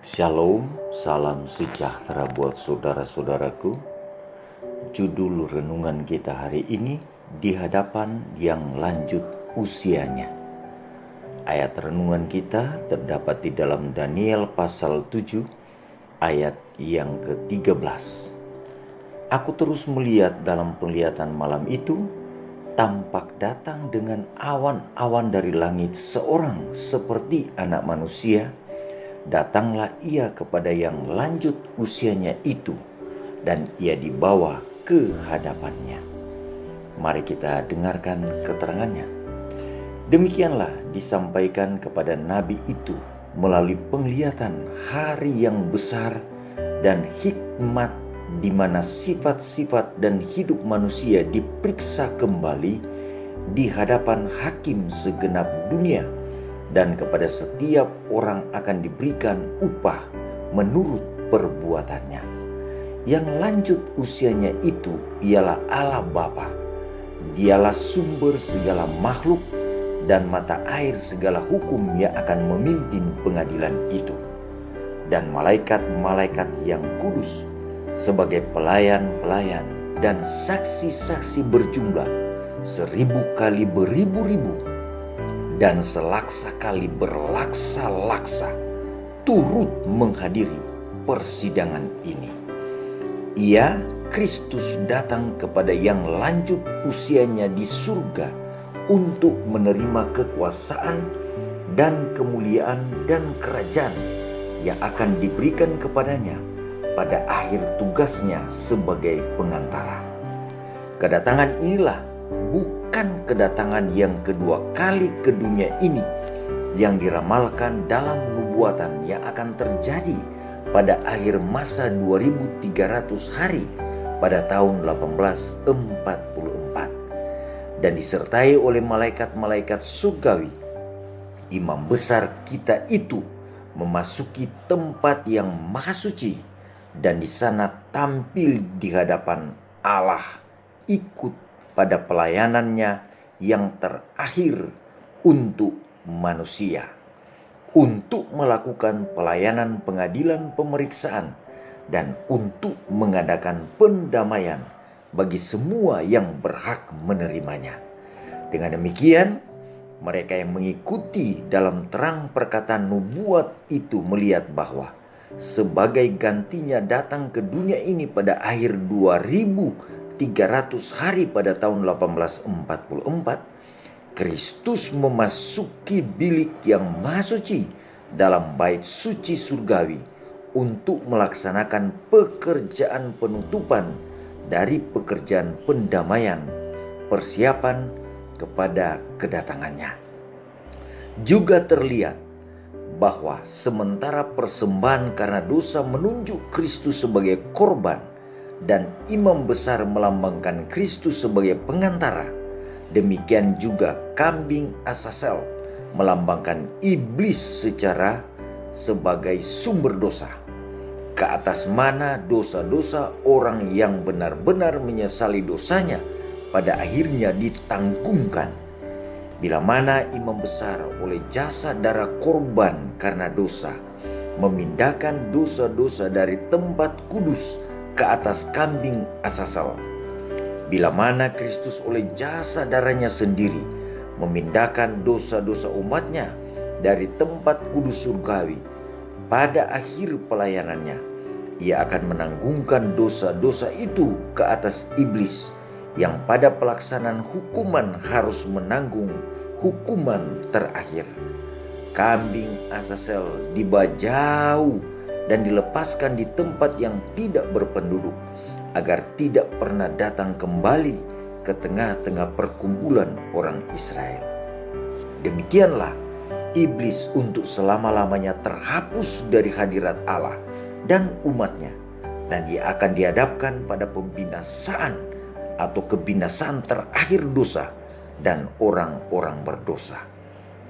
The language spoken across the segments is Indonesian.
Shalom, salam sejahtera buat saudara-saudaraku. Judul renungan kita hari ini, di hadapan yang lanjut usianya. Ayat renungan kita terdapat di dalam Daniel pasal 7 ayat yang ke-13. Aku terus melihat dalam penglihatan malam itu, tampak datang dengan awan-awan dari langit seorang seperti anak manusia. Datanglah ia kepada yang lanjut usianya itu, dan ia dibawa ke hadapannya. Mari kita dengarkan keterangannya. Demikianlah disampaikan kepada nabi itu melalui penglihatan hari yang besar dan hikmat, di mana sifat-sifat dan hidup manusia diperiksa kembali di hadapan hakim segenap dunia, dan kepada setiap orang akan diberikan upah menurut perbuatannya. Yang lanjut usianya itu ialah Allah Bapa. Dialah sumber segala makhluk dan mata air segala hukum yang akan memimpin pengadilan itu. Dan malaikat-malaikat yang kudus sebagai pelayan-pelayan dan saksi-saksi berjumlah 1000 kali beribu-ribu dan selaksa kali berlaksa-laksa turut menghadiri persidangan ini. Ia, Kristus, datang kepada yang lanjut usianya di surga untuk menerima kekuasaan dan kemuliaan dan kerajaan yang akan diberikan kepadanya pada akhir tugasnya sebagai pengantara. Kedatangan inilah bukan kedatangan yang kedua kali ke dunia ini yang diramalkan dalam nubuatan yang akan terjadi pada akhir masa 2300 hari pada tahun 1844, dan disertai oleh malaikat-malaikat surgawi. Imam besar kita itu memasuki tempat yang maha suci, dan di sana tampil di hadapan Allah, ikut pada pelayanannya yang terakhir untuk manusia, untuk melakukan pelayanan pengadilan pemeriksaan dan untuk mengadakan pendamaian bagi semua yang berhak menerimanya. Dengan demikian, mereka yang mengikuti dalam terang perkataan nubuat itu melihat bahwa sebagai gantinya datang ke dunia ini pada akhir 2300 hari pada tahun 1844, Kristus memasuki bilik yang maha suci dalam bait suci surgawi untuk melaksanakan pekerjaan penutupan dari pekerjaan pendamaian, persiapan kepada kedatangannya. Juga terlihat bahwa sementara persembahan karena dosa menunjuk Kristus sebagai korban dan imam besar melambangkan Kristus sebagai pengantara, demikian juga kambing Asasel melambangkan iblis sebagai sumber dosa, ke atas mana dosa-dosa orang yang benar-benar menyesali dosanya pada akhirnya ditanggungkan. Bila mana imam besar oleh jasa darah korban karena dosa memindahkan dosa-dosa dari tempat kudus ke atas kambing Asasel, bila mana Kristus oleh jasa darahnya sendiri memindahkan dosa-dosa umatnya dari tempat kudus surgawi, pada akhir pelayanannya ia akan menanggungkan dosa-dosa itu ke atas iblis yang pada pelaksanaan hukuman harus menanggung hukuman terakhir. Kambing Asasel dibawa jauh dan dilepaskan di tempat yang tidak berpenduduk, agar tidak pernah datang kembali ke tengah-tengah perkumpulan orang Israel. Demikianlah iblis untuk selama-lamanya terhapus dari hadirat Allah dan umatnya, dan dia akan dihadapkan pada pembinasaan atau kebinasaan terakhir dosa dan orang-orang berdosa.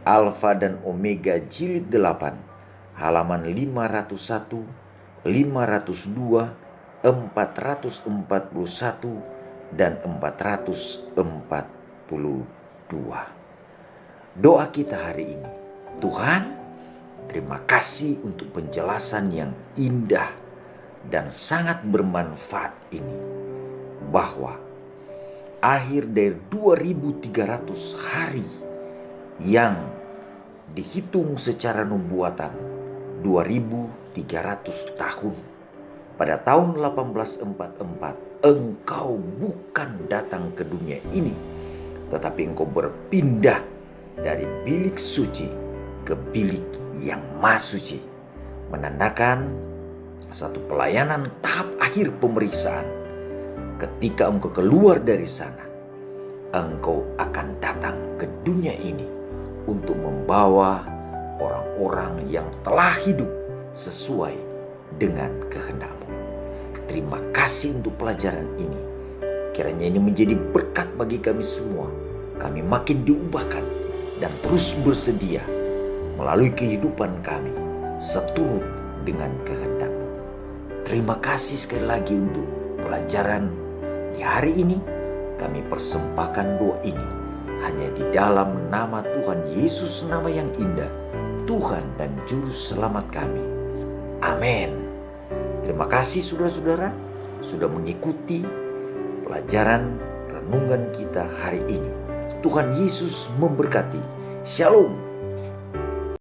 Alfa dan Omega jilid 8 halaman 501, 502, 441 dan 442. Doa kita hari ini, Tuhan, Terima kasih untuk penjelasan yang indah dan sangat bermanfaat ini, bahwa akhir dari 2300 hari yang dihitung secara nubuatan 2300 tahun. Pada tahun 1844 engkau bukan datang ke dunia ini, tetapi engkau berpindah dari bilik suci ke bilik yang maha suci, menandakan satu pelayanan tahap akhir pemeriksaan. Ketika engkau keluar dari sana, engkau akan datang ke dunia ini untuk membawa orang-orang yang telah hidup sesuai dengan kehendak-Mu. Terima kasih untuk pelajaran ini. Kiranya ini menjadi berkat bagi kami semua. Kami makin diubahkan dan terus bersedia melalui kehidupan kami seturut dengan kehendak-Mu. Terima kasih sekali lagi untuk pelajaran di hari ini. Kami persembahkan doa ini hanya di dalam nama Tuhan Yesus, nama yang indah, Tuhan dan Juru Selamat kami. Amin. Terima kasih saudara-saudara sudah mengikuti pelajaran renungan kita hari ini. Tuhan Yesus memberkati. Shalom.